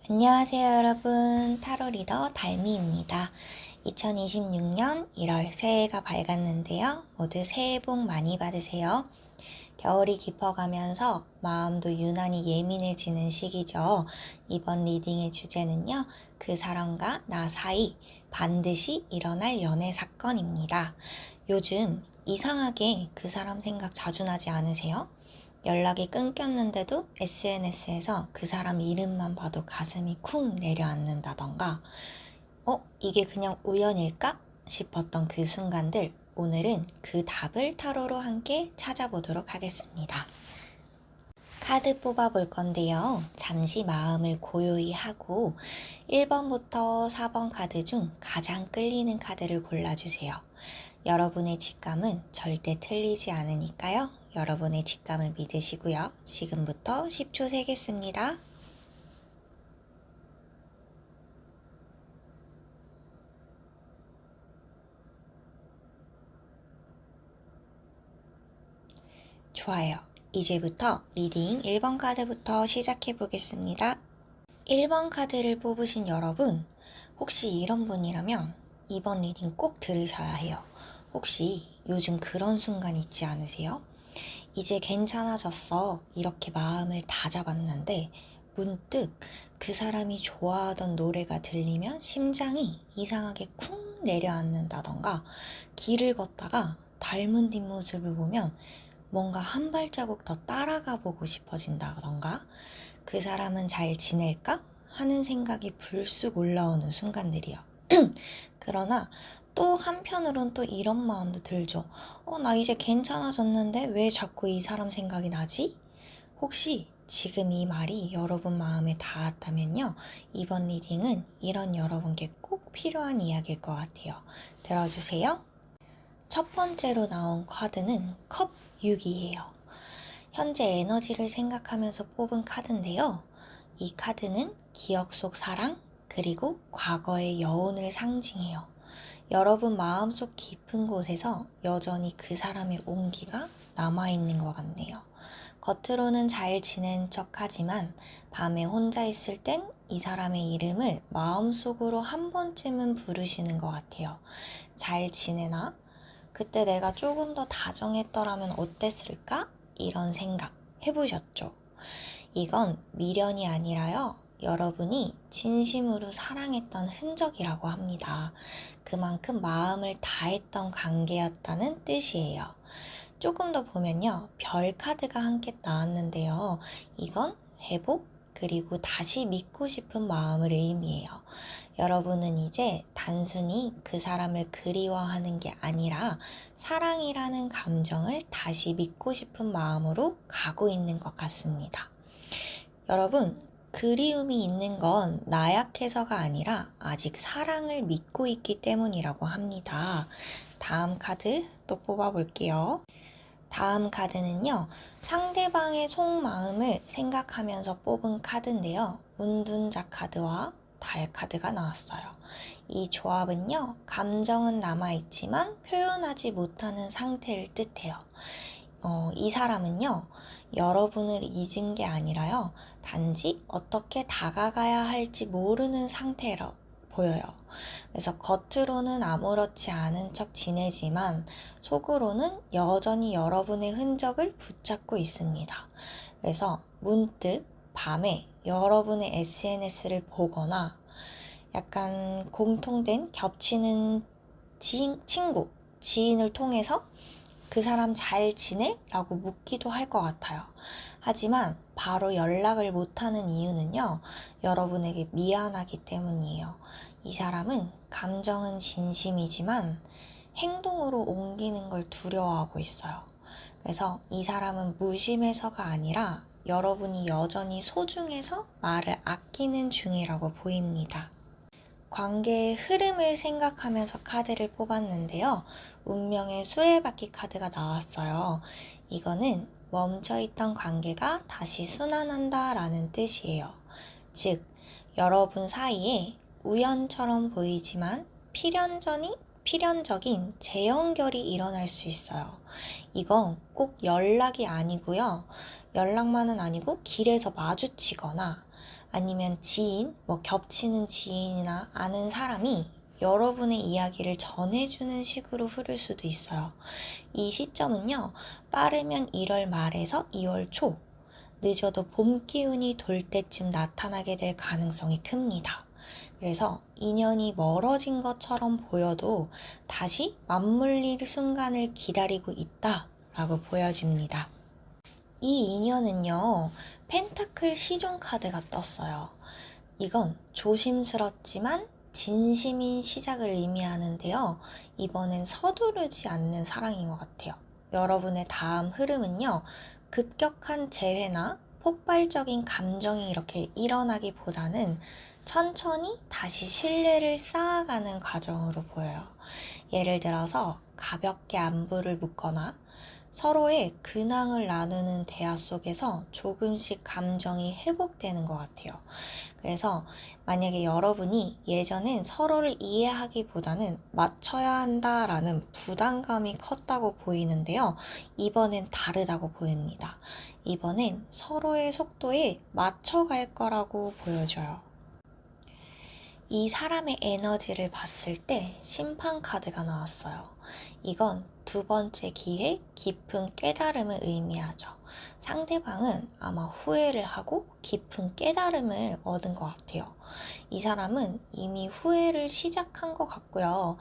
안녕하세요, 여러분. 타로 리더 달미입니다. 2026년 1월 새해가 밝았는데요. 모두 새해 복 많이 받으세요. 겨울이 깊어가면서 마음도 유난히 예민해지는 시기죠. 이번 리딩의 주제는요, 그 사람과 나 사이 반드시 일어날 연애 사건입니다. 요즘 이상하게 그 사람 생각 자주 나지 않으세요? 연락이 끊겼는데도 SNS에서 그 사람 이름만 봐도 가슴이 쿵 내려앉는다던가, 이게 그냥 우연일까? 싶었던 그 순간들, 오늘은 그 답을 타로로 함께 찾아보도록 하겠습니다. 카드 뽑아볼 건데요. 잠시 마음을 고요히 하고 1번부터 4번 카드 중 가장 끌리는 카드를 골라주세요. 여러분의 직감은 절대 틀리지 않으니까요. 여러분의 직감을 믿으시고요. 지금부터 10초 세겠습니다. 좋아요. 이제부터 리딩 1번 카드부터 시작해 보겠습니다. 1번 카드를 뽑으신 여러분, 혹시 이런 분이라면 이번 리딩 꼭 들으셔야 해요. 혹시 요즘 그런 순간 있지 않으세요? 이제 괜찮아졌어. 이렇게 마음을 다 잡았는데 문득 그 사람이 좋아하던 노래가 들리면 심장이 이상하게 쿵 내려앉는다던가, 길을 걷다가 닮은 뒷모습을 보면 뭔가 한 발자국 더 따라가 보고 싶어진다던가, 그 사람은 잘 지낼까? 하는 생각이 불쑥 올라오는 순간들이요. 그러나 또 한편으론 또 이런 마음도 들죠. 나 이제 괜찮아졌는데 왜 자꾸 이 사람 생각이 나지? 혹시 지금 이 말이 여러분 마음에 닿았다면요, 이번 리딩은 이런 여러분께 꼭 필요한 이야기일 것 같아요. 들어주세요. 첫 번째로 나온 카드는 컵 6이에요. 현재 에너지를 생각하면서 뽑은 카드인데요. 이 카드는 기억 속 사랑, 그리고 과거의 여운을 상징해요. 여러분 마음속 깊은 곳에서 여전히 그 사람의 온기가 남아있는 것 같네요. 겉으로는 잘 지낸 척 하지만 밤에 혼자 있을 땐 이 사람의 이름을 마음속으로 한 번쯤은 부르시는 것 같아요. 잘 지내나? 그때 내가 조금 더 다정했더라면 어땠을까? 이런 생각 해보셨죠? 이건 미련이 아니라요, 여러분이 진심으로 사랑했던 흔적이라고 합니다. 그만큼 마음을 다했던 관계였다는 뜻이에요. 조금 더 보면요, 별 카드가 함께 나왔는데요. 이건 회복, 그리고 다시 믿고 싶은 마음을 의미해요. 여러분은 이제 단순히 그 사람을 그리워하는 게 아니라 사랑이라는 감정을 다시 믿고 싶은 마음으로 가고 있는 것 같습니다. 여러분, 그리움이 있는 건 나약해서가 아니라 아직 사랑을 믿고 있기 때문이라고 합니다. 다음 카드 또 뽑아볼게요. 다음 카드는요, 상대방의 속마음을 생각하면서 뽑은 카드인데요. 운둔자 카드와 달 카드가 나왔어요. 이 조합은요, 감정은 남아있지만 표현하지 못하는 상태를 뜻해요. 이 사람은요, 여러분을 잊은 게 아니라요, 단지 어떻게 다가가야 할지 모르는 상태로 보여요. 그래서 겉으로는 아무렇지 않은 척 지내지만 속으로는 여전히 여러분의 흔적을 붙잡고 있습니다. 그래서 문득 밤에 여러분의 SNS를 보거나 약간 공통된 겹치는 친구, 지인을 통해서 그 사람 잘 지내? 라고 묻기도 할 것 같아요. 하지만 바로 연락을 못하는 이유는요, 여러분에게 미안하기 때문이에요. 이 사람은 감정은 진심이지만 행동으로 옮기는 걸 두려워하고 있어요. 그래서 이 사람은 무심해서가 아니라 여러분이 여전히 소중해서 말을 아끼는 중이라고 보입니다. 관계의 흐름을 생각하면서 카드를 뽑았는데요. 운명의 수레바퀴 카드가 나왔어요. 이거는 멈춰있던 관계가 다시 순환한다 라는 뜻이에요. 즉, 여러분 사이에 우연처럼 보이지만 필연적인 재연결이 일어날 수 있어요. 이건 꼭 연락이 아니고요. 연락만은 아니고 길에서 마주치거나 아니면 지인, 겹치는 지인이나 아는 사람이 여러분의 이야기를 전해주는 식으로 흐를 수도 있어요. 이 시점은요, 빠르면 1월 말에서 2월 초, 늦어도 봄 기운이 돌 때쯤 나타나게 될 가능성이 큽니다. 그래서 인연이 멀어진 것처럼 보여도 다시 맞물릴 순간을 기다리고 있다라고 보여집니다. 이 인연은요, 펜타클 시종 카드가 떴어요. 이건 조심스럽지만 진심인 시작을 의미하는데요. 이번엔 서두르지 않는 사랑인 것 같아요. 여러분의 다음 흐름은요, 급격한 재회나 폭발적인 감정이 이렇게 일어나기보다는 천천히 다시 신뢰를 쌓아가는 과정으로 보여요. 예를 들어서 가볍게 안부를 묻거나 서로의 근황을 나누는 대화 속에서 조금씩 감정이 회복되는 것 같아요. 그래서 만약에 여러분이 예전엔 서로를 이해하기보다는 맞춰야 한다라는 부담감이 컸다고 보이는데요. 이번엔 다르다고 보입니다. 이번엔 서로의 속도에 맞춰갈 거라고 보여져요. 이 사람의 에너지를 봤을 때 심판 카드가 나왔어요. 이건 두 번째 기회, 깊은 깨달음을 의미하죠. 상대방은 아마 후회를 하고 깊은 깨달음을 얻은 것 같아요. 이 사람은 이미 후회를 시작한 것 같고요.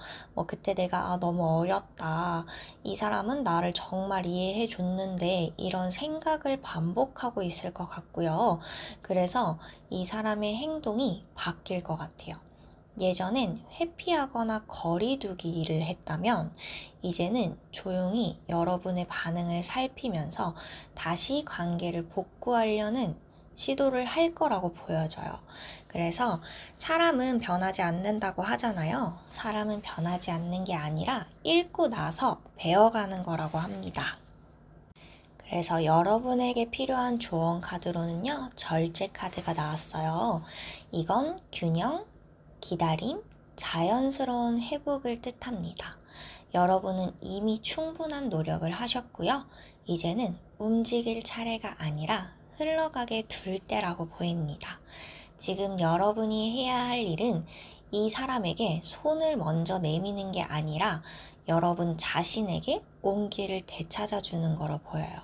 그때 내가 너무 어렸다. 이 사람은 나를 정말 이해해 줬는데 이런 생각을 반복하고 있을 것 같고요. 그래서 이 사람의 행동이 바뀔 것 같아요. 예전엔 회피하거나 거리두기를 했다면 이제는 조용히 여러분의 반응을 살피면서 다시 관계를 복구하려는 시도를 할 거라고 보여져요. 그래서 사람은 변하지 않는다고 하잖아요. 사람은 변하지 않는 게 아니라 읽고 나서 배워가는 거라고 합니다. 그래서 여러분에게 필요한 조언 카드로는요, 절제 카드가 나왔어요. 이건 균형, 기다림, 자연스러운 회복을 뜻합니다. 여러분은 이미 충분한 노력을 하셨고요. 이제는 움직일 차례가 아니라 흘러가게 둘 때라고 보입니다. 지금 여러분이 해야 할 일은 이 사람에게 손을 먼저 내미는 게 아니라 여러분 자신에게 온기를 되찾아주는 거로 보여요.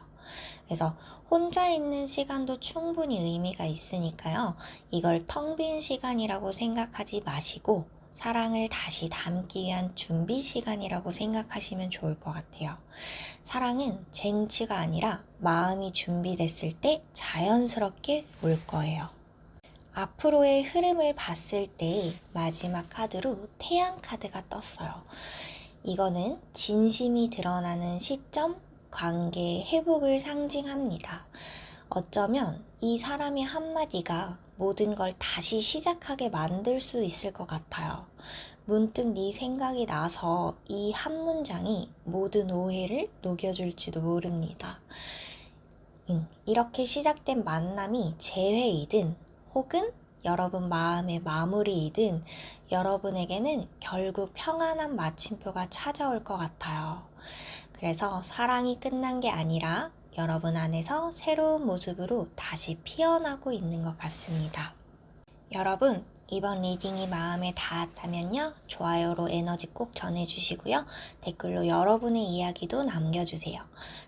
그래서 혼자 있는 시간도 충분히 의미가 있으니까요. 이걸 텅 빈 시간이라고 생각하지 마시고 사랑을 다시 담기 위한 준비 시간이라고 생각하시면 좋을 것 같아요. 사랑은 쟁취가 아니라 마음이 준비됐을 때 자연스럽게 올 거예요. 앞으로의 흐름을 봤을 때 마지막 카드로 태양 카드가 떴어요. 이거는 진심이 드러나는 시점, 관계의 회복을 상징합니다. 어쩌면 이 사람의 한마디가 모든 걸 다시 시작하게 만들 수 있을 것 같아요. 문득 네 생각이 나서 이 한 문장이 모든 오해를 녹여줄지도 모릅니다. 이렇게 시작된 만남이 재회이든 혹은 여러분 마음의 마무리이든 여러분에게는 결국 평안한 마침표가 찾아올 것 같아요. 그래서 사랑이 끝난 게 아니라 여러분 안에서 새로운 모습으로 다시 피어나고 있는 것 같습니다. 여러분, 이번 리딩이 마음에 닿았다면요, 좋아요로 에너지 꼭 전해주시고요. 댓글로 여러분의 이야기도 남겨주세요.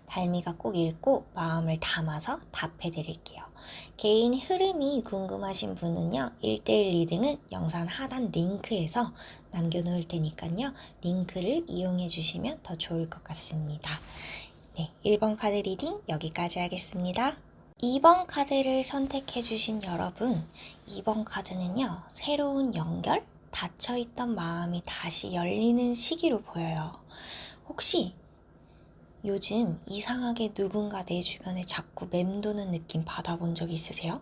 달미가 꼭 읽고 마음을 담아서 답해드릴게요. 개인 흐름이 궁금하신 분은요, 1대1 리딩은 영상 하단 링크에서 남겨놓을 테니까요, 링크를 이용해주시면 더 좋을 것 같습니다. 네, 1번 카드 리딩 여기까지 하겠습니다. 2번 카드를 선택해주신 여러분, 2번 카드는요, 새로운 연결? 닫혀있던 마음이 다시 열리는 시기로 보여요. 혹시 요즘 이상하게 누군가 내 주변에 자꾸 맴도는 느낌 받아본 적 있으세요?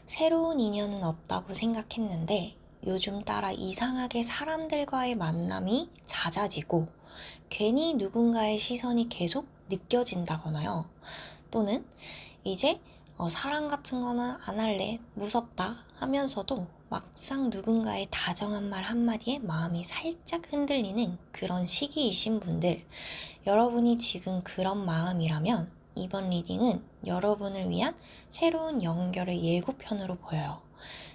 새로운 인연은 없다고 생각했는데 요즘 따라 이상하게 사람들과의 만남이 잦아지고 괜히 누군가의 시선이 계속 느껴진다거나요. 또는 이제 사랑 같은 거는 안 할래, 무섭다 하면서도 막상 누군가의 다정한 말 한마디에 마음이 살짝 흔들리는 그런 시기이신 분들, 여러분이 지금 그런 마음이라면 이번 리딩은 여러분을 위한 새로운 연결의 예고편으로 보여요.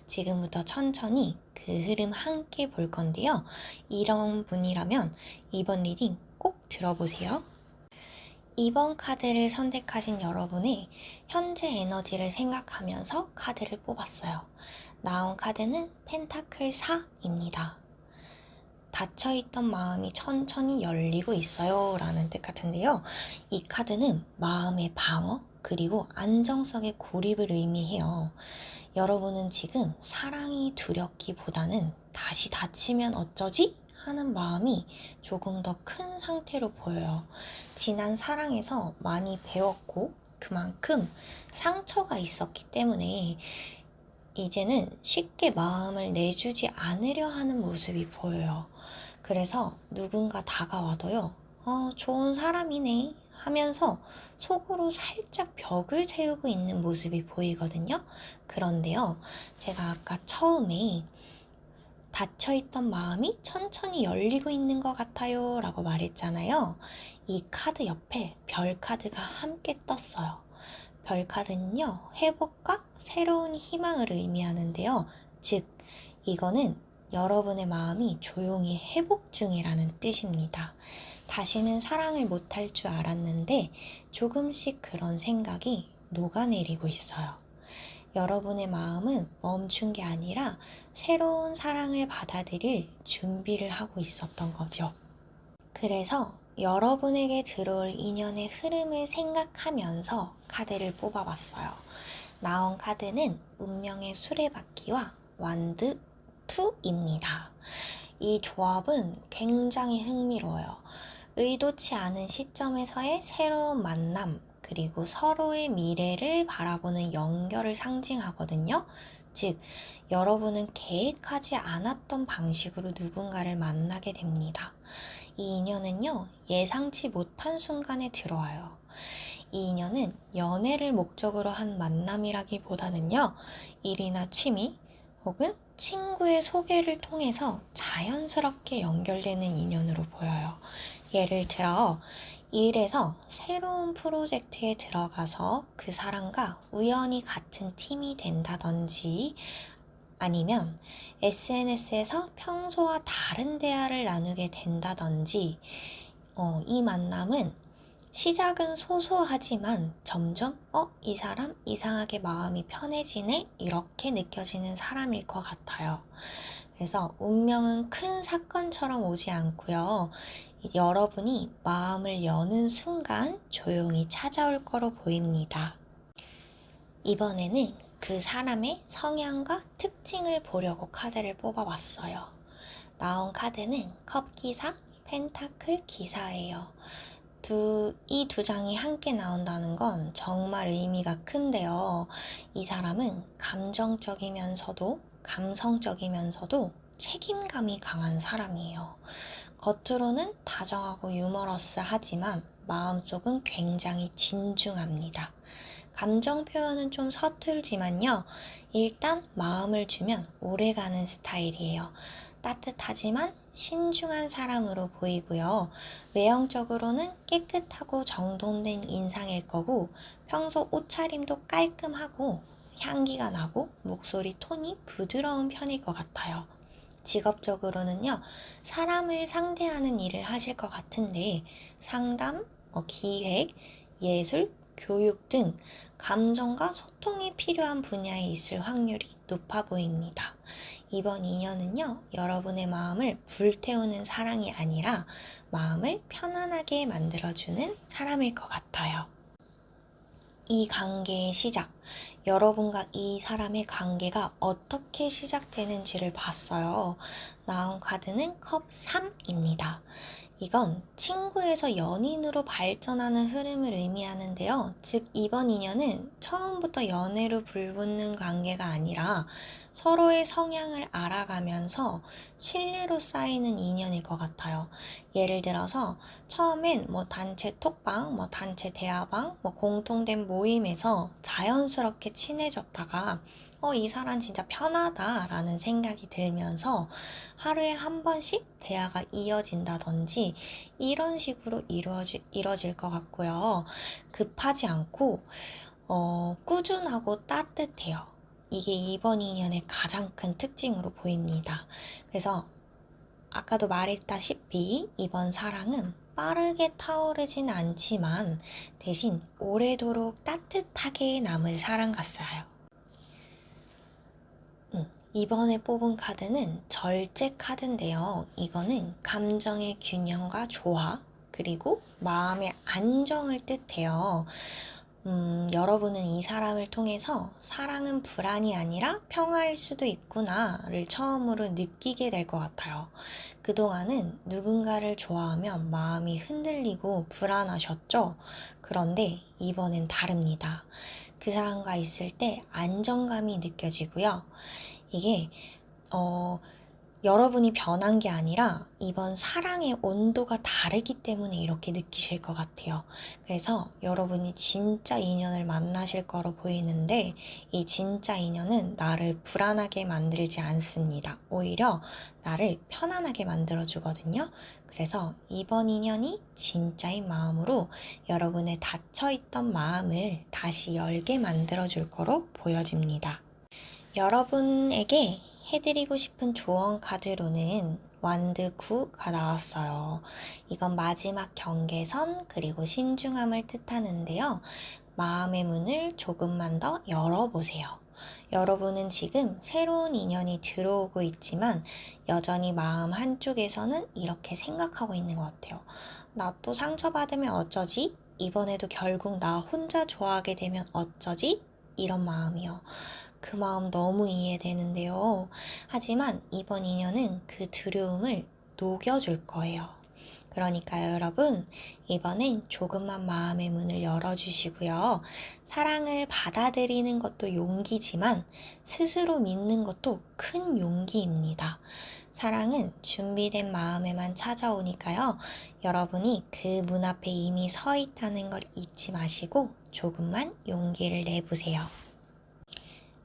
지금부터 천천히 그 흐름 함께 볼 건데요. 이런 분이라면 이번 리딩 꼭 들어보세요. 이번 카드를 선택하신 여러분의 현재 에너지를 생각하면서 카드를 뽑았어요. 나온 카드는 펜타클 4입니다. 닫혀있던 마음이 천천히 열리고 있어요 라는 뜻 같은데요. 이 카드는 마음의 방어 그리고 안정성의 고립을 의미해요. 여러분은 지금 사랑이 두렵기보다는 다시 다치면 어쩌지? 하는 마음이 조금 더 큰 상태로 보여요. 지난 사랑에서 많이 배웠고 그만큼 상처가 있었기 때문에 이제는 쉽게 마음을 내주지 않으려 하는 모습이 보여요. 그래서 누군가 다가와도요, 좋은 사람이네 하면서 속으로 살짝 벽을 세우고 있는 모습이 보이거든요. 그런데요, 제가 아까 처음에 닫혀있던 마음이 천천히 열리고 있는 것 같아요 라고 말했잖아요. 이 카드 옆에 별 카드가 함께 떴어요. 별 카드는요, 회복과 새로운 희망을 의미하는데요. 즉, 이거는 여러분의 마음이 조용히 회복 중이라는 뜻입니다. 다시는 사랑을 못할 줄 알았는데 조금씩 그런 생각이 녹아내리고 있어요. 여러분의 마음은 멈춘 게 아니라 새로운 사랑을 받아들일 준비를 하고 있었던 거죠. 그래서 여러분에게 들어올 인연의 흐름을 생각하면서 카드를 뽑아봤어요. 나온 카드는 운명의 수레바퀴와 완드 2입니다. 이 조합은 굉장히 흥미로워요. 의도치 않은 시점에서의 새로운 만남, 그리고 서로의 미래를 바라보는 연결을 상징하거든요. 즉, 여러분은 계획하지 않았던 방식으로 누군가를 만나게 됩니다. 이 인연은요, 예상치 못한 순간에 들어와요. 이 인연은 연애를 목적으로 한 만남이라기보다는요, 일이나 취미 혹은 친구의 소개를 통해서 자연스럽게 연결되는 인연으로 보여요. 예를 들어, 일에서 새로운 프로젝트에 들어가서 그 사람과 우연히 같은 팀이 된다든지, 아니면 SNS에서 평소와 다른 대화를 나누게 된다든지, 이 만남은 시작은 소소하지만 점점 이 사람 이상하게 마음이 편해지네? 이렇게 느껴지는 사람일 것 같아요. 그래서 운명은 큰 사건처럼 오지 않고요. 여러분이 마음을 여는 순간 조용히 찾아올 거로 보입니다. 이번에는 그 사람의 성향과 특징을 보려고 카드를 뽑아봤어요. 나온 카드는 컵 기사, 펜타클 기사예요. 이 두 장이 함께 나온다는 건 정말 의미가 큰데요. 이 사람은 감정적이면서도 감성적이면서도 책임감이 강한 사람이에요. 겉으로는 다정하고 유머러스하지만 마음속은 굉장히 진중합니다. 감정 표현은 좀 서툴지만요. 일단 마음을 주면 오래가는 스타일이에요. 따뜻하지만 신중한 사람으로 보이고요. 외형적으로는 깨끗하고 정돈된 인상일 거고 평소 옷차림도 깔끔하고 향기가 나고 목소리 톤이 부드러운 편일 것 같아요. 직업적으로는요, 사람을 상대하는 일을 하실 것 같은데 상담, 기획, 예술, 교육 등 감정과 소통이 필요한 분야에 있을 확률이 높아 보입니다. 이번 인연은요, 여러분의 마음을 불태우는 사랑이 아니라 마음을 편안하게 만들어주는 사람일 것 같아요. 이 관계의 시작, 여러분과 이 사람의 관계가 어떻게 시작되는지를 봤어요. 나온 카드는 컵 3입니다. 이건 친구에서 연인으로 발전하는 흐름을 의미하는데요. 즉, 이번 인연은 처음부터 연애로 불붙는 관계가 아니라 서로의 성향을 알아가면서 신뢰로 쌓이는 인연일 것 같아요. 예를 들어서 처음엔 단체 톡방, 단체 대화방, 공통된 모임에서 자연스럽게 친해졌다가 이 사람 진짜 편하다라는 생각이 들면서 하루에 한 번씩 대화가 이어진다든지 이런 식으로 이루어질 것 같고요. 급하지 않고 꾸준하고 따뜻해요. 이게 이번 인연의 가장 큰 특징으로 보입니다. 그래서 아까도 말했다시피 이번 사랑은 빠르게 타오르진 않지만 대신 오래도록 따뜻하게 남을 사랑 같아요. 이번에 뽑은 카드는 절제 카드인데요. 이거는 감정의 균형과 조화, 그리고 마음의 안정을 뜻해요. 여러분은 이 사람을 통해서 사랑은 불안이 아니라 평화일 수도 있구나를 처음으로 느끼게 될 것 같아요. 그동안은 누군가를 좋아하면 마음이 흔들리고 불안하셨죠? 그런데 이번엔 다릅니다. 그 사람과 있을 때 안정감이 느껴지고요. 이게 여러분이 변한 게 아니라 이번 사랑의 온도가 다르기 때문에 이렇게 느끼실 것 같아요. 그래서 여러분이 진짜 인연을 만나실 거로 보이는데 이 진짜 인연은 나를 불안하게 만들지 않습니다. 오히려 나를 편안하게 만들어주거든요. 그래서 이번 인연이 진짜인 마음으로 여러분의 닫혀있던 마음을 다시 열게 만들어줄 거로 보여집니다. 여러분에게 해드리고 싶은 조언 카드로는 완드 9가 나왔어요. 이건 마지막 경계선 그리고 신중함을 뜻하는데요. 마음의 문을 조금만 더 열어보세요. 여러분은 지금 새로운 인연이 들어오고 있지만 여전히 마음 한쪽에서는 이렇게 생각하고 있는 것 같아요. 나 또 상처받으면 어쩌지? 이번에도 결국 나 혼자 좋아하게 되면 어쩌지? 이런 마음이요. 그 마음 너무 이해되는데요. 하지만 이번 인연은 그 두려움을 녹여줄 거예요. 그러니까요, 여러분, 이번엔 조금만 마음의 문을 열어주시고요. 사랑을 받아들이는 것도 용기지만 스스로 믿는 것도 큰 용기입니다. 사랑은 준비된 마음에만 찾아오니까요. 여러분이 그 문 앞에 이미 서 있다는 걸 잊지 마시고 조금만 용기를 내보세요.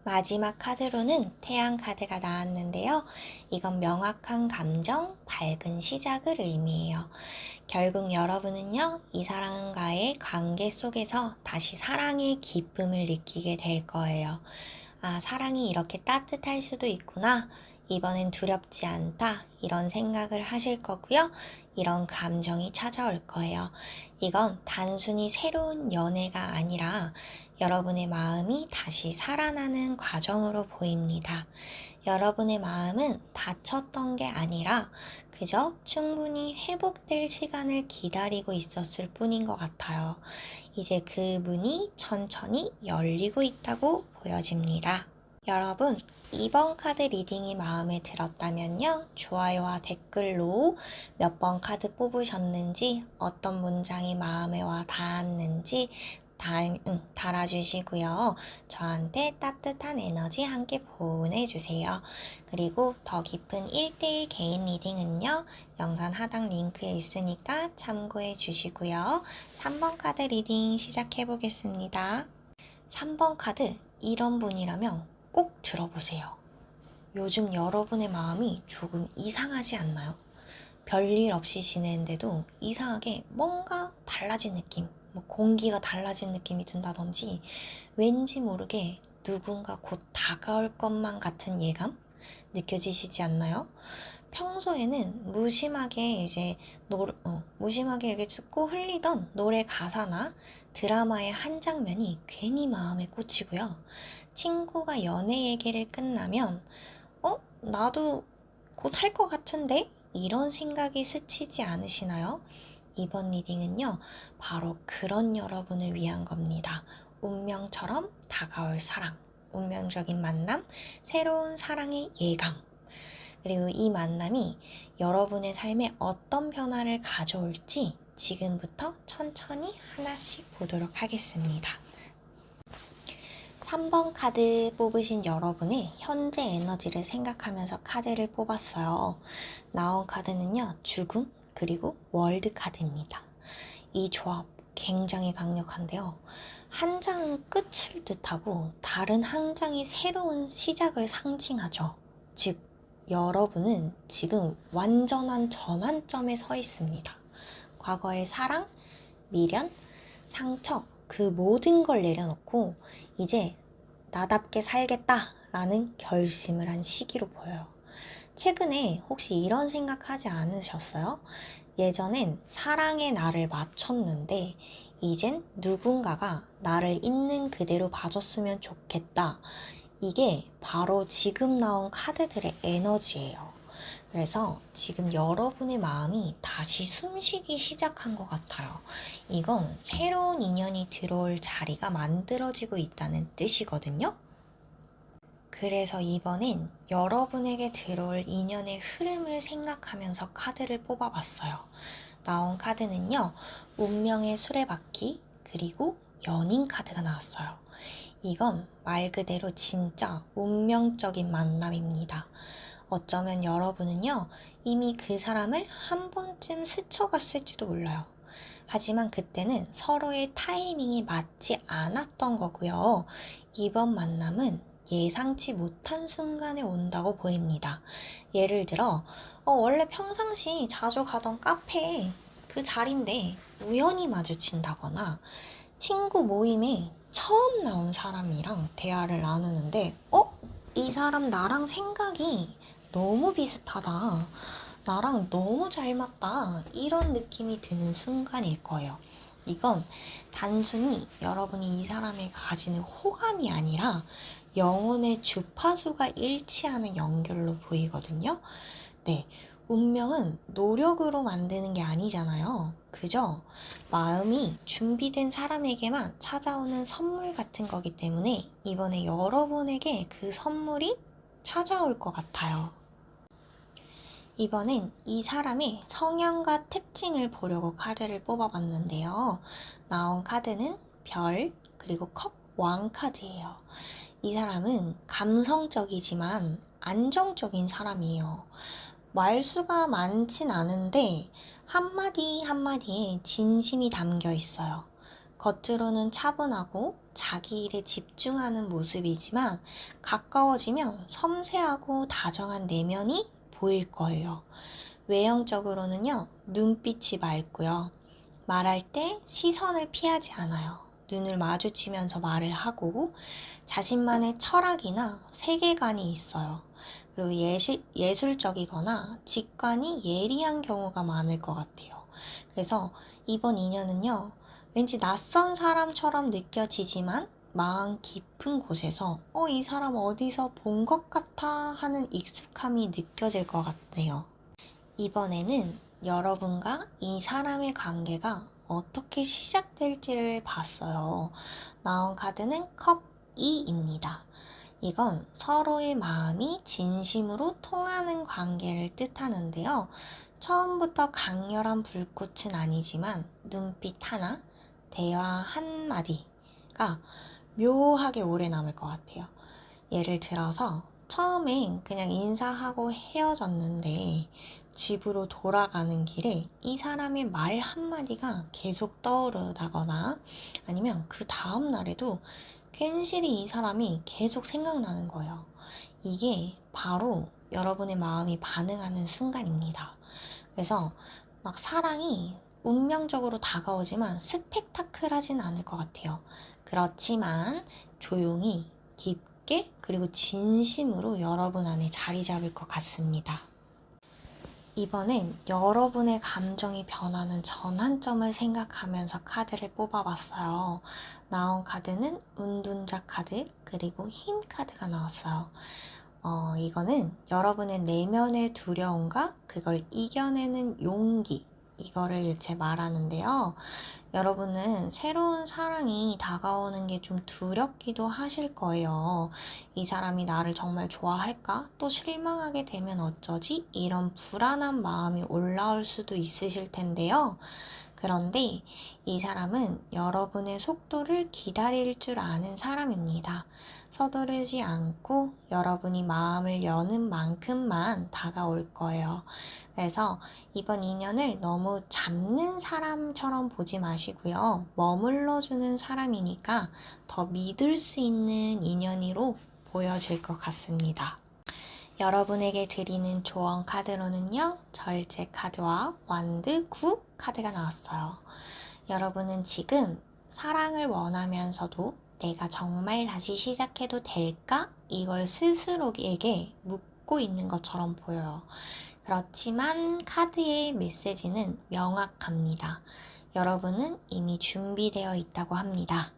마지막 카드로는 태양 카드가 나왔는데요. 이건 명확한 감정, 밝은 시작을 의미해요. 결국 여러분은요, 이 사람과의 관계 속에서 다시 사랑의 기쁨을 느끼게 될 거예요. 아, 사랑이 이렇게 따뜻할 수도 있구나. 이번엔 두렵지 않다. 이런 생각을 하실 거고요. 이런 감정이 찾아올 거예요. 이건 단순히 새로운 연애가 아니라 여러분의 마음이 다시 살아나는 과정으로 보입니다. 여러분의 마음은 다쳤던 게 아니라 그저 충분히 회복될 시간을 기다리고 있었을 뿐인 것 같아요. 이제 그 문이 천천히 열리고 있다고 보여집니다. 여러분, 이번 카드 리딩이 마음에 들었다면요. 좋아요와 댓글로 몇 번 카드 뽑으셨는지, 어떤 문장이 마음에 와 닿았는지 달아주시고요. 저한테 따뜻한 에너지 함께 보내주세요. 그리고 더 깊은 1대1 개인 리딩은요. 영상 하단 링크에 있으니까 참고해 주시고요. 3번 카드 리딩 시작해 보겠습니다. 3번 카드, 이런 분이라면 꼭 들어보세요. 요즘 여러분의 마음이 조금 이상하지 않나요? 별일 없이 지내는데도 이상하게 뭔가 달라진 느낌, 공기가 달라진 느낌이 든다든지 왠지 모르게 누군가 곧 다가올 것만 같은 예감 느껴지시지 않나요? 평소에는 무심하게 이렇게 듣고 흘리던 노래 가사나 드라마의 한 장면이 괜히 마음에 꽂히고요. 친구가 연애 얘기를 끝나면 나도 곧 할 것 같은데? 이런 생각이 스치지 않으시나요? 이번 리딩은요, 바로 그런 여러분을 위한 겁니다. 운명처럼 다가올 사랑, 운명적인 만남, 새로운 사랑의 예감. 그리고 이 만남이 여러분의 삶에 어떤 변화를 가져올지 지금부터 천천히 하나씩 보도록 하겠습니다. 3번 카드 뽑으신 여러분의 현재 에너지를 생각하면서 카드를 뽑았어요. 나온 카드는요, 죽음, 그리고 월드 카드입니다. 이 조합 굉장히 강력한데요. 한 장은 끝을 뜻하고 다른 한 장이 새로운 시작을 상징하죠. 즉, 여러분은 지금 완전한 전환점에 서 있습니다. 과거의 사랑, 미련, 상처, 그 모든 걸 내려놓고 이제 나답게 살겠다 라는 결심을 한 시기로 보여요. 최근에 혹시 이런 생각하지 않으셨어요? 예전엔 사랑의 나를 맞췄는데 이젠 누군가가 나를 있는 그대로 봐줬으면 좋겠다. 이게 바로 지금 나온 카드들의 에너지예요. 그래서 지금 여러분의 마음이 다시 숨쉬기 시작한 것 같아요. 이건 새로운 인연이 들어올 자리가 만들어지고 있다는 뜻이거든요. 그래서 이번엔 여러분에게 들어올 인연의 흐름을 생각하면서 카드를 뽑아봤어요. 나온 카드는요, 운명의 수레바퀴, 그리고 연인 카드가 나왔어요. 이건 말 그대로 진짜 운명적인 만남입니다. 어쩌면 여러분은요, 이미 그 사람을 한 번쯤 스쳐갔을지도 몰라요. 하지만 그때는 서로의 타이밍이 맞지 않았던 거고요. 이번 만남은 예상치 못한 순간에 온다고 보입니다. 예를 들어, 원래 평상시 자주 가던 카페 그 자리인데 우연히 마주친다거나 친구 모임에 처음 나온 사람이랑 대화를 나누는데, 이 사람 나랑 생각이 너무 비슷하다. 나랑 너무 잘 맞다. 이런 느낌이 드는 순간일 거예요. 이건 단순히 여러분이 이 사람에게 가지는 호감이 아니라 영혼의 주파수가 일치하는 연결로 보이거든요. 네. 운명은 노력으로 만드는 게 아니잖아요. 그죠? 마음이 준비된 사람에게만 찾아오는 선물 같은 거기 때문에 이번에 여러분에게 그 선물이 찾아올 것 같아요. 이번엔 이 사람의 성향과 특징을 보려고 카드를 뽑아봤는데요. 나온 카드는 별, 그리고 컵, 왕 카드예요. 이 사람은 감성적이지만 안정적인 사람이에요. 말수가 많진 않은데 한마디 한마디에 진심이 담겨 있어요. 겉으로는 차분하고 자기 일에 집중하는 모습이지만 가까워지면 섬세하고 다정한 내면이 보일 거예요. 외형적으로는요, 눈빛이 맑고요. 말할 때 시선을 피하지 않아요. 눈을 마주치면서 말을 하고 자신만의 철학이나 세계관이 있어요. 그리고 예술적이거나 직관이 예리한 경우가 많을 것 같아요. 그래서 이번 인연은요, 왠지 낯선 사람처럼 느껴지지만 마음 깊은 곳에서 이 사람 어디서 본 것 같아 하는 익숙함이 느껴질 것 같네요. 이번에는 여러분과 이 사람의 관계가 어떻게 시작될지를 봤어요. 나온 카드는 컵 2입니다. 이건 서로의 마음이 진심으로 통하는 관계를 뜻하는데요. 처음부터 강렬한 불꽃은 아니지만 눈빛 하나, 대화 한마디가 묘하게 오래 남을 것 같아요. 예를 들어서 처음엔 그냥 인사하고 헤어졌는데 집으로 돌아가는 길에 이 사람의 말 한마디가 계속 떠오르다거나 아니면 그 다음 날에도 괜시리 이 사람이 계속 생각나는 거예요. 이게 바로 여러분의 마음이 반응하는 순간입니다. 그래서 막 사랑이 운명적으로 다가오지만 스펙타클하진 않을 것 같아요. 그렇지만 조용히 깊게 그리고 진심으로 여러분 안에 자리 잡을 것 같습니다. 이번엔 여러분의 감정이 변하는 전환점을 생각하면서 카드를 뽑아봤어요. 나온 카드는 운둔자 카드, 그리고 힘 카드가 나왔어요. 이거는 여러분의 내면의 두려움과 그걸 이겨내는 용기, 이거를 일체 말하는데요. 여러분은 새로운 사랑이 다가오는 게 좀 두렵기도 하실 거예요. 이 사람이 나를 정말 좋아할까? 또 실망하게 되면 어쩌지? 이런 불안한 마음이 올라올 수도 있으실 텐데요. 그런데 이 사람은 여러분의 속도를 기다릴 줄 아는 사람입니다. 서두르지 않고 여러분이 마음을 여는 만큼만 다가올 거예요. 그래서 이번 인연을 너무 잡는 사람처럼 보지 마시고요. 머물러주는 사람이니까 더 믿을 수 있는 인연으로 보여질 것 같습니다. 여러분에게 드리는 조언 카드로는요, 절제 카드와 완드 9 카드가 나왔어요. 여러분은 지금 사랑을 원하면서도 내가 정말 다시 시작해도 될까? 이걸 스스로에게 묻고 있는 것처럼 보여요. 그렇지만 카드의 메시지는 명확합니다. 여러분은 이미 준비되어 있다고 합니다.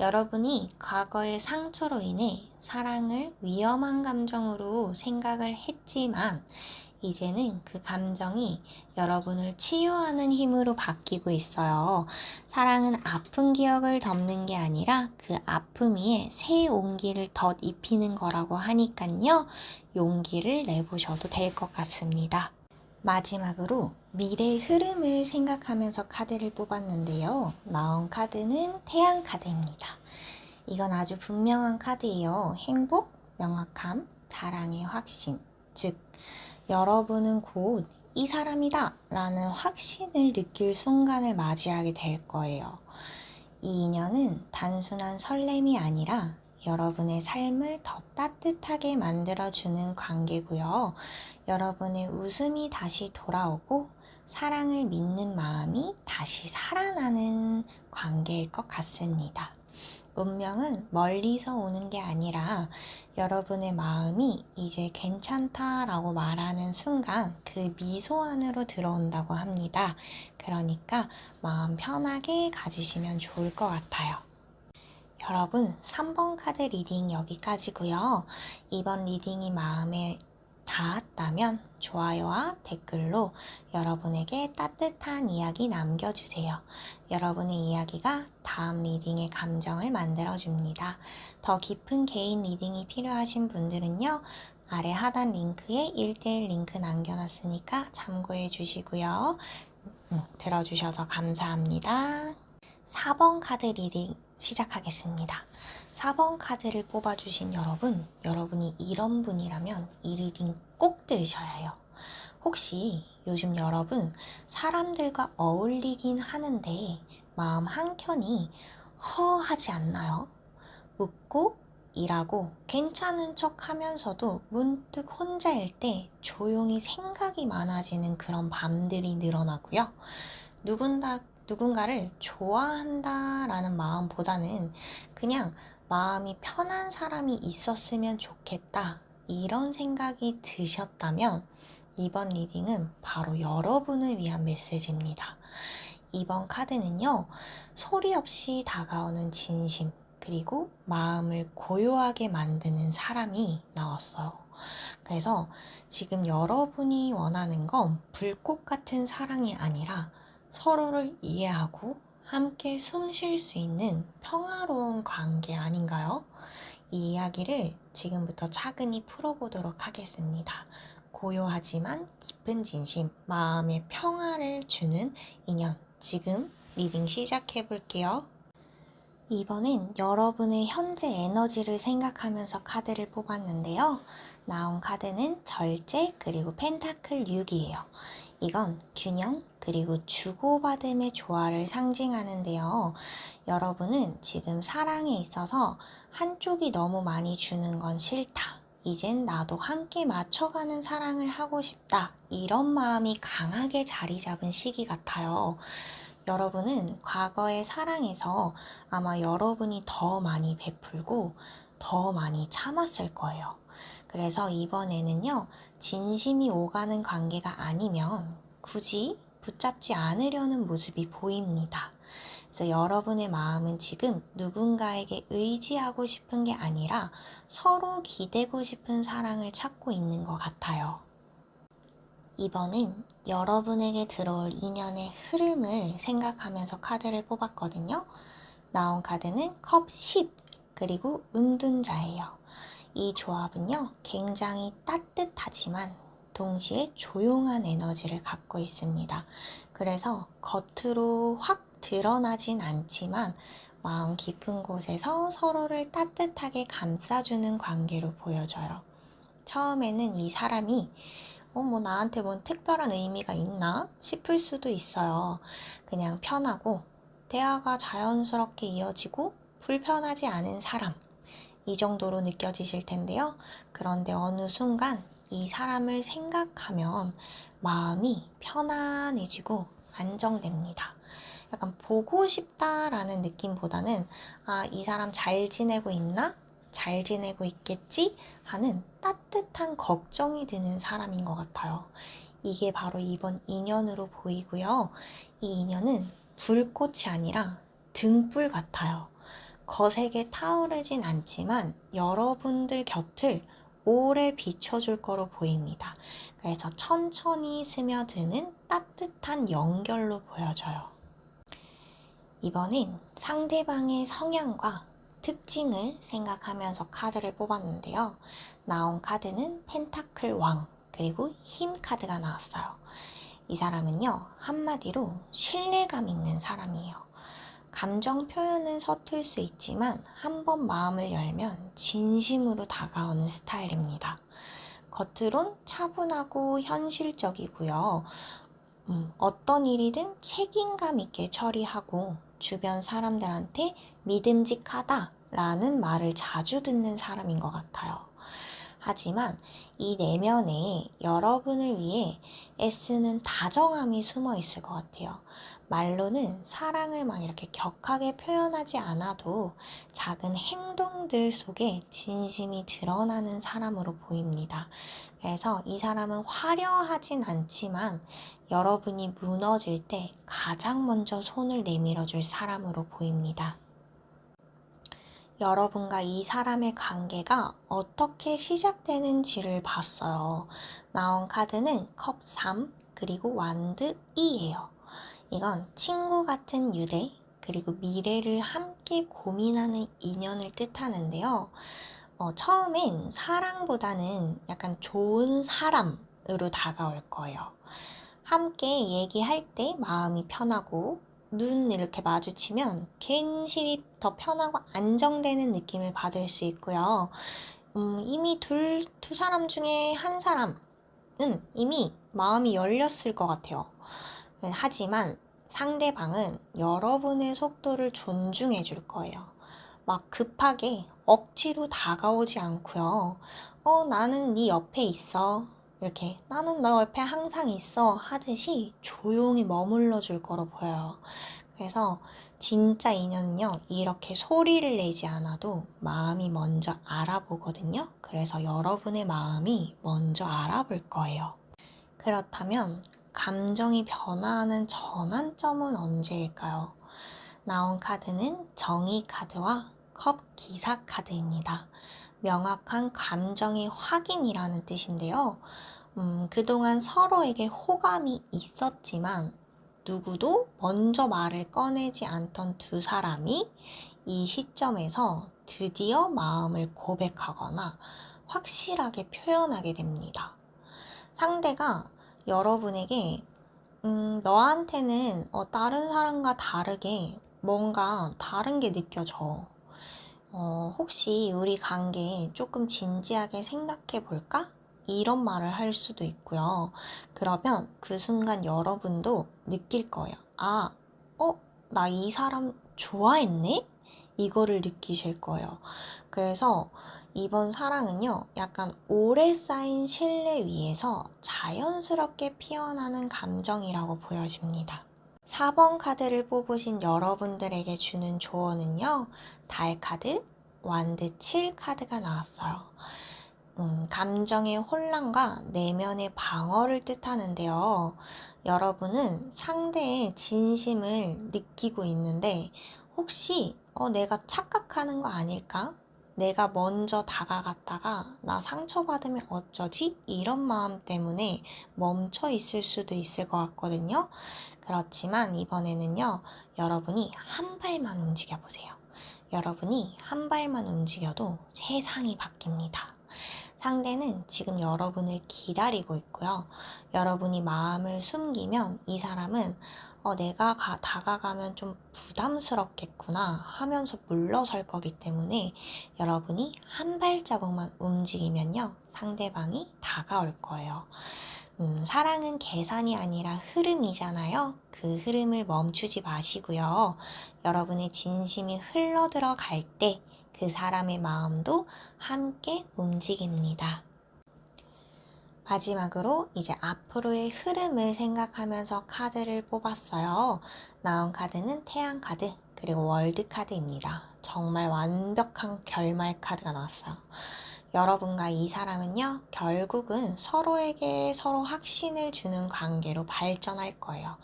여러분이 과거의 상처로 인해 사랑을 위험한 감정으로 생각을 했지만 이제는 그 감정이 여러분을 치유하는 힘으로 바뀌고 있어요. 사랑은 아픈 기억을 덮는 게 아니라 그 아픔 위에 새 온기를 덧입히는 거라고 하니깐요. 용기를 내보셔도 될 것 같습니다. 마지막으로 미래의 흐름을 생각하면서 카드를 뽑았는데요. 나온 카드는 태양 카드입니다. 이건 아주 분명한 카드예요. 행복, 명확함, 사랑의 확신. 즉, 여러분은 곧 이 사람이다 라는 확신을 느낄 순간을 맞이하게 될 거예요. 이 인연은 단순한 설렘이 아니라 여러분의 삶을 더 따뜻하게 만들어주는 관계고요. 여러분의 웃음이 다시 돌아오고 사랑을 믿는 마음이 다시 살아나는 관계일 것 같습니다. 운명은 멀리서 오는 게 아니라 여러분의 마음이 이제 괜찮다라고 말하는 순간 그 미소 안으로 들어온다고 합니다. 그러니까 마음 편하게 가지시면 좋을 것 같아요. 여러분, 3번 카드 리딩 여기까지고요. 이번 리딩이 마음에 닿았다면 좋아요와 댓글로 여러분에게 따뜻한 이야기 남겨주세요. 여러분의 이야기가 다음 리딩의 감정을 만들어줍니다. 더 깊은 개인 리딩이 필요하신 분들은요. 아래 하단 링크에 1대1 링크 남겨놨으니까 참고해 주시고요. 들어주셔서 감사합니다. 4번 카드 리딩 시작하겠습니다. 4번 카드를 뽑아주신 여러분, 여러분이 이런 분이라면 이 리딩 꼭 들으셔야 해요. 혹시 요즘 여러분 사람들과 어울리긴 하는데 마음 한켠이 허하지 않나요? 웃고 일하고 괜찮은 척 하면서도 문득 혼자일 때 조용히 생각이 많아지는 그런 밤들이 늘어나고요. 누군가를 좋아한다라는 마음보다는 그냥 마음이 편한 사람이 있었으면 좋겠다 이런 생각이 드셨다면 이번 리딩은 바로 여러분을 위한 메시지입니다. 이번 카드는요, 소리 없이 다가오는 진심, 그리고 마음을 고요하게 만드는 사람이 나왔어요. 그래서 지금 여러분이 원하는 건 불꽃 같은 사랑이 아니라 서로를 이해하고 함께 숨 쉴 수 있는 평화로운 관계 아닌가요? 이 이야기를 지금부터 차근히 풀어보도록 하겠습니다. 고요하지만 깊은 진심, 마음의 평화를 주는 인연. 지금 리딩 시작해 볼게요. 이번엔 여러분의 현재 에너지를 생각하면서 카드를 뽑았는데요. 나온 카드는 절제 그리고 펜타클 6이에요. 이건 균형 그리고 주고받음의 조화를 상징하는데요. 여러분은 지금 사랑에 있어서 한쪽이 너무 많이 주는 건 싫다. 이젠 나도 함께 맞춰가는 사랑을 하고 싶다. 이런 마음이 강하게 자리 잡은 시기 같아요. 여러분은 과거의 사랑에서 아마 여러분이 더 많이 베풀고 더 많이 참았을 거예요. 그래서 이번에는요, 진심이 오가는 관계가 아니면 굳이 붙잡지 않으려는 모습이 보입니다. 그래서 여러분의 마음은 지금 누군가에게 의지하고 싶은 게 아니라 서로 기대고 싶은 사랑을 찾고 있는 것 같아요. 이번엔 여러분에게 들어올 인연의 흐름을 생각하면서 카드를 뽑았거든요. 나온 카드는 컵 10, 그리고 은둔자예요. 이 조합은요, 굉장히 따뜻하지만 동시에 조용한 에너지를 갖고 있습니다. 그래서 겉으로 확 드러나진 않지만 마음 깊은 곳에서 서로를 따뜻하게 감싸주는 관계로 보여져요. 처음에는 이 사람이 뭐 나한테 뭔 특별한 의미가 있나 싶을 수도 있어요. 그냥 편하고 대화가 자연스럽게 이어지고 불편하지 않은 사람, 이 정도로 느껴지실 텐데요. 그런데 어느 순간 이 사람을 생각하면 마음이 편안해지고 안정됩니다. 약간 보고 싶다라는 느낌보다는 이 사람 잘 지내고 있나? 잘 지내고 있겠지? 하는 따뜻한 걱정이 드는 사람인 것 같아요. 이게 바로 이번 인연으로 보이고요. 이 인연은 불꽃이 아니라 등불 같아요. 거세게 타오르진 않지만 여러분들 곁을 오래 비춰줄 거로 보입니다. 그래서 천천히 스며드는 따뜻한 연결로 보여져요. 이번엔 상대방의 성향과 특징을 생각하면서 카드를 뽑았는데요. 나온 카드는 펜타클 왕, 그리고 힘 카드가 나왔어요. 이 사람은요, 한마디로 신뢰감 있는 사람이에요. 감정 표현은 서툴 수 있지만 한번 마음을 열면 진심으로 다가오는 스타일입니다. 겉으론 차분하고 현실적이고요. 어떤 일이든 책임감 있게 처리하고 주변 사람들한테 믿음직하다라는 말을 자주 듣는 사람인 것 같아요. 하지만 이 내면에 여러분을 위해 애쓰는 다정함이 숨어 있을 것 같아요. 말로는 사랑을 막 이렇게 격하게 표현하지 않아도 작은 행동들 속에 진심이 드러나는 사람으로 보입니다. 그래서 이 사람은 화려하진 않지만 여러분이 무너질 때 가장 먼저 손을 내밀어 줄 사람으로 보입니다. 여러분과 이 사람의 관계가 어떻게 시작되는지를 봤어요. 나온 카드는 컵 3, 그리고 완드 2예요. 이건 친구 같은 유대, 그리고 미래를 함께 고민하는 인연을 뜻하는데요. 처음엔 사랑보다는 약간 좋은 사람으로 다가올 거예요. 함께 얘기할 때 마음이 편하고 눈 이렇게 마주치면 괜시리 더 편하고 안정되는 느낌을 받을 수 있고요. 이미 두 사람 중에 한 사람은 이미 마음이 열렸을 것 같아요. 하지만 상대방은 여러분의 속도를 존중해 줄 거예요. 막 급하게 억지로 다가오지 않고요. 나는 네 옆에 있어. 이렇게 나는 너 옆에 항상 있어 하듯이 조용히 머물러 줄 거로 보여요. 그래서 진짜 인연은요, 이렇게 소리를 내지 않아도 마음이 먼저 알아보거든요. 그래서 여러분의 마음이 먼저 알아볼 거예요. 그렇다면 감정이 변화하는 전환점은 언제일까요? 나온 카드는 정의 카드와 컵 기사 카드입니다. 명확한 감정의 확인이라는 뜻인데요. 그동안 서로에게 호감이 있었지만 누구도 먼저 말을 꺼내지 않던 두 사람이 이 시점에서 드디어 마음을 고백하거나 확실하게 표현하게 됩니다. 상대가 여러분에게 너한테는 다른 사람과 다르게 뭔가 다른 게 느껴져. 혹시 우리 관계 조금 진지하게 생각해 볼까? 이런 말을 할 수도 있고요. 그러면 그 순간 여러분도 느낄 거예요. 나 이 사람 좋아했네? 이거를 느끼실 거예요. 그래서 이번 사랑은요, 약간 오래 쌓인 신뢰 위에서 자연스럽게 피어나는 감정이라고 보여집니다. 4번 카드를 뽑으신 여러분들에게 주는 조언은요, 달 카드, 완드 7 카드가 나왔어요. 감정의 혼란과 내면의 방어를 뜻하는데요. 여러분은 상대의 진심을 느끼고 있는데, 혹시 내가 착각하는 거 아닐까? 내가 먼저 다가갔다가 나 상처받으면 어쩌지? 이런 마음 때문에 멈춰 있을 수도 있을 것 같거든요. 그렇지만 이번에는요, 여러분이 한 발만 움직여 보세요. 여러분이 한 발만 움직여도 세상이 바뀝니다. 상대는 지금 여러분을 기다리고 있고요. 여러분이 마음을 숨기면 이 사람은 내가 다가가면 좀 부담스럽겠구나 하면서 물러설 거기 때문에 여러분이 한 발자국만 움직이면요, 상대방이 다가올 거예요. 사랑은 계산이 아니라 흐름이잖아요. 그 흐름을 멈추지 마시고요. 여러분의 진심이 흘러들어갈 때 그 사람의 마음도 함께 움직입니다. 마지막으로 이제 앞으로의 흐름을 생각하면서 카드를 뽑았어요. 나온 카드는 태양 카드, 그리고 월드 카드입니다. 정말 완벽한 결말 카드가 나왔어요. 여러분과 이 사람은요, 결국은 서로에게 서로 확신을 주는 관계로 발전할 거예요.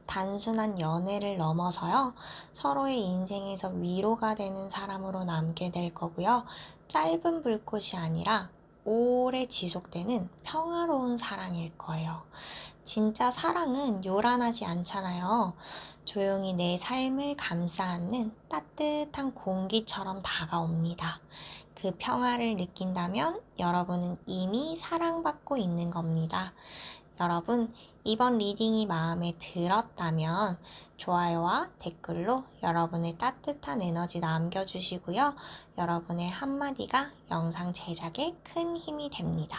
단순한 연애를 넘어서요, 서로의 인생에서 위로가 되는 사람으로 남게 될 거고요. 짧은 불꽃이 아니라 오래 지속되는 평화로운 사랑일 거예요. 진짜 사랑은 요란하지 않잖아요. 조용히 내 삶을 감싸 안는 따뜻한 공기처럼 다가옵니다. 그 평화를 느낀다면 여러분은 이미 사랑받고 있는 겁니다. 여러분, 이번 리딩이 마음에 들었다면 좋아요와 댓글로 여러분의 따뜻한 에너지 남겨주시고요. 여러분의 한마디가 영상 제작에 큰 힘이 됩니다.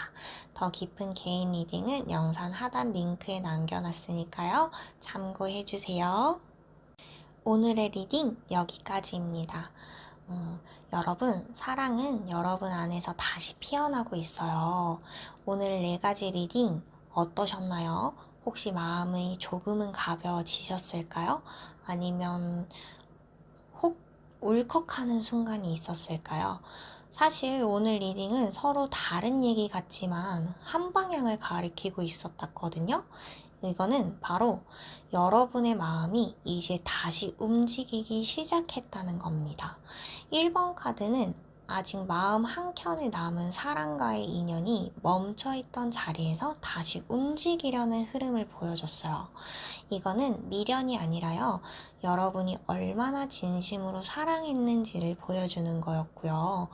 더 깊은 개인 리딩은 영상 하단 링크에 남겨놨으니까요. 참고해주세요. 오늘의 리딩 여기까지입니다. 여러분, 사랑은 여러분 안에서 다시 피어나고 있어요. 오늘 4가지 리딩 어떠셨나요? 혹시 마음이 조금은 가벼워지셨을까요? 아니면 혹 울컥하는 순간이 있었을까요? 사실 오늘 리딩은 서로 다른 얘기 같지만 한 방향을 가리키고 있었거든요. 이거는 바로 여러분의 마음이 이제 다시 움직이기 시작했다는 겁니다. 1번 카드는 아직 마음 한켠에 남은 사랑과의 인연이 멈춰있던 자리에서 다시 움직이려는 흐름을 보여줬어요. 이거는 미련이 아니라요, 여러분이 얼마나 진심으로 사랑했는지를 보여주는 거였고요.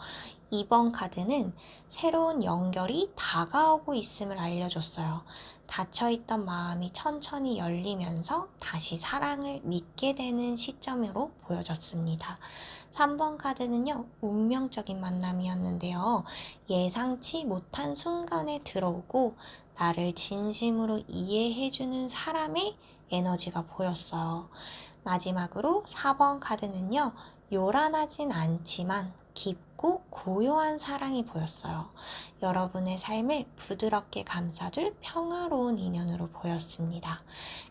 2번 카드는 새로운 연결이 다가오고 있음을 알려줬어요. 닫혀있던 마음이 천천히 열리면서 다시 사랑을 믿게 되는 시점으로 보여졌습니다. 3번 카드는요, 운명적인 만남이었는데요. 예상치 못한 순간에 들어오고 나를 진심으로 이해해주는 사람의 에너지가 보였어요. 마지막으로 4번 카드는요, 요란하진 않지만 깊고 고요한 사랑이 보였어요. 여러분의 삶을 부드럽게 감싸줄 평화로운 인연으로 보였습니다.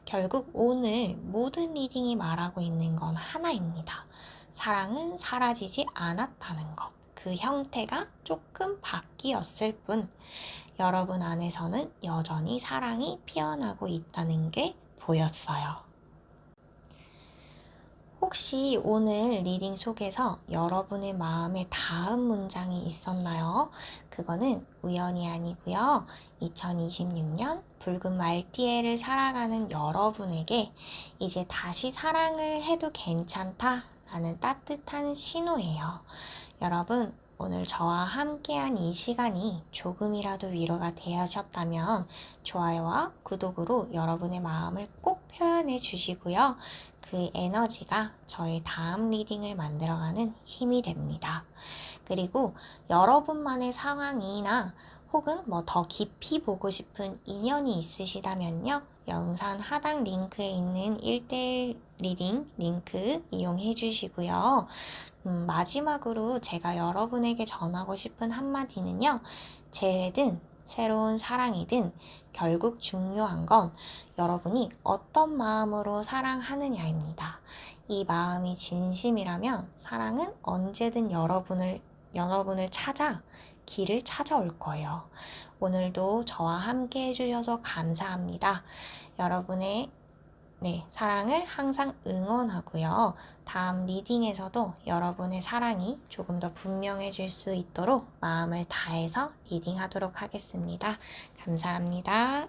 결국 오늘 모든 리딩이 말하고 있는 건 하나입니다. 사랑은 사라지지 않았다는 것. 그 형태가 조금 바뀌었을 뿐, 여러분 안에서는 여전히 사랑이 피어나고 있다는 게 보였어요. 혹시 오늘 리딩 속에서 여러분의 마음에 닿은 문장이 있었나요? 그거는 우연이 아니고요. 2026년 붉은 말띠에를 살아가는 여러분에게 이제 다시 사랑을 해도 괜찮다라는 따뜻한 신호예요. 여러분, 오늘 저와 함께한 이 시간이 조금이라도 위로가 되셨다면 좋아요와 구독으로 여러분의 마음을 꼭 표현해 주시고요. 그 에너지가 저의 다음 리딩을 만들어가는 힘이 됩니다. 그리고 여러분만의 상황이나 혹은 더 깊이 보고 싶은 인연이 있으시다면요, 영상 하단 링크에 있는 1대1 리딩 링크 이용해 주시고요. 마지막으로 제가 여러분에게 전하고 싶은 한마디는요, 재회든 새로운 사랑이든 결국 중요한 건 여러분이 어떤 마음으로 사랑하느냐입니다. 이 마음이 진심이라면 사랑은 언제든 여러분을 찾아 길을 찾아올 거예요. 오늘도 저와 함께 해주셔서 감사합니다. 여러분의 사랑을 항상 응원하고요. 다음 리딩에서도 여러분의 사랑이 조금 더 분명해질 수 있도록 마음을 다해서 리딩하도록 하겠습니다. 감사합니다.